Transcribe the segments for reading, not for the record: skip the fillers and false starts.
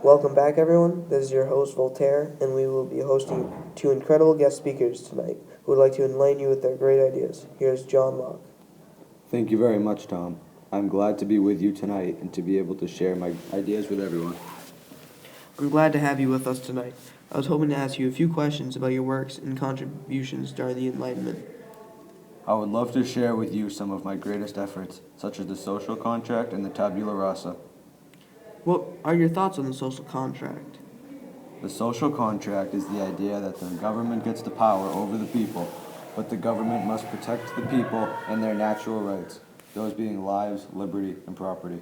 Welcome back, everyone. This is your host, Voltaire, and we will be hosting two incredible guest speakers tonight who would like to enlighten you with their great ideas. Here's John Locke. Thank you very much, Tom. I'm glad to be with you tonight and to be able to share my ideas with everyone. I'm glad to have you with us tonight. I was hoping to ask you a few questions about your works and contributions during the Enlightenment. I would love to share with you some of my greatest efforts, such as the social contract and the tabula rasa. What are your thoughts on the social contract? The social contract is the idea that the government gets the power over the people, but the government must protect the people and their natural rights, those being lives, liberty, and property.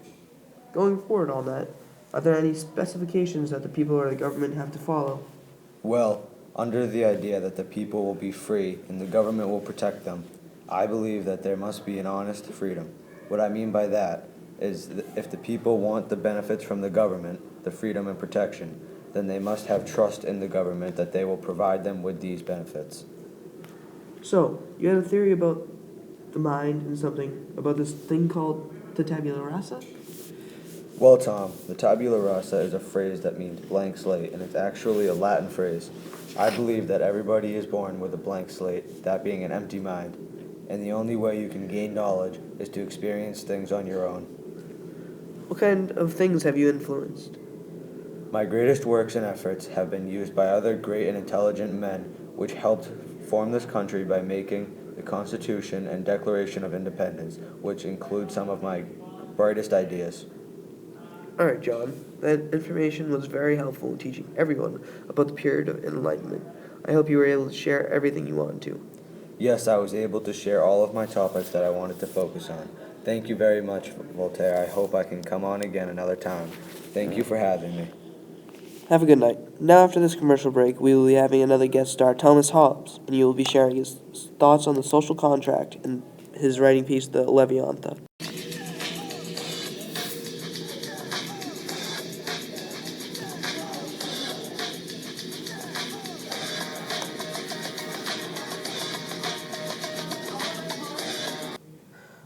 Going forward on that, are there any specifications that the people or the government have to follow? Well, under the idea that the people will be free and the government will protect them, I believe that there must be an honest freedom. What I mean by that is that if the people want the benefits from the government, the freedom and protection, then they must have trust in the government that they will provide them with these benefits. So, you had a theory about the mind and something about this thing called the tabula rasa? Well, Tom, the tabula rasa is a phrase that means blank slate, and it's actually a Latin phrase. I believe that everybody is born with a blank slate, that being an empty mind, and the only way you can gain knowledge is to experience things on your own. What kind of things have you influenced? My greatest works and efforts have been used by other great and intelligent men, which helped form this country by making the Constitution and Declaration of Independence, which include some of my brightest ideas. All right, John. That information was very helpful in teaching everyone about the period of enlightenment. I hope you were able to share everything you wanted to. Yes, I was able to share all of my topics that I wanted to focus on. Thank you very much, Voltaire. I hope I can come on again another time. Thank you for having me. Have a good night. Now, after this commercial break, we will be having another guest star, Thomas Hobbes, and you will be sharing his thoughts on the social contract and his writing piece, The Leviathan.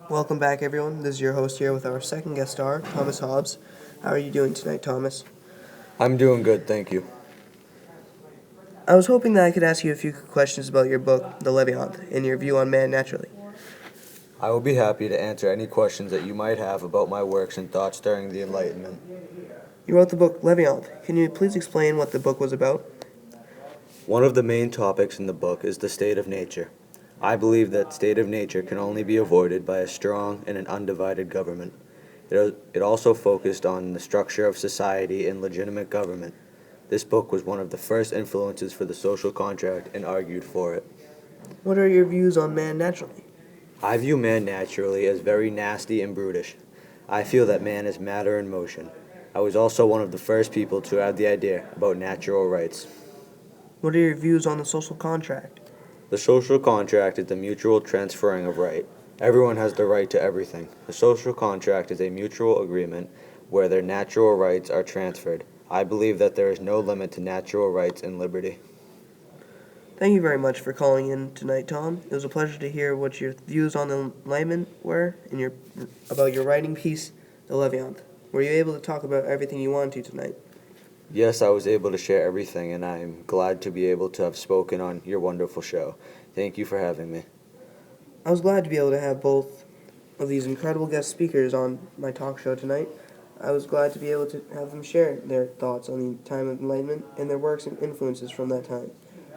Welcome back, everyone. This is your host here with our second guest star, Thomas Hobbes. How are you doing tonight, Thomas? I'm doing good, thank you. I was hoping that I could ask you a few questions about your book, The Leviathan, and your view on man naturally. I will be happy to answer any questions that you might have about my works and thoughts during the Enlightenment. You wrote the book Leviathan. Can you please explain what the book was about? One of the main topics in the book is the state of nature. I believe that state of nature can only be avoided by a strong and an undivided government. It also focused on the structure of society and legitimate government. This book was one of the first influences for the social contract and argued for it. What are your views on man naturally? I view man naturally as very nasty and brutish. I feel that man is matter in motion. I was also one of the first people to have the idea about natural rights. What are your views on the social contract? The social contract is the mutual transferring of right. Everyone has the right to everything. The social contract is a mutual agreement where their natural rights are transferred. I believe that there is no limit to natural rights and liberty. Thank you very much for calling in tonight, Tom. It was a pleasure to hear what your views on the Enlightenment were and about your writing piece, The Leviathan. Were you able to talk about everything you wanted to tonight? Yes, I was able to share everything, and I'm glad to be able to have spoken on your wonderful show. Thank you for having me. I was glad to be able to have both of these incredible guest speakers on my talk show tonight. I was glad to be able to have them share their thoughts on the time of enlightenment and their works and influences from that time.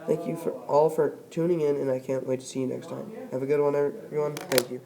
Thank you all for tuning in, and I can't wait to see you next time. Have a good one, everyone. Thank you.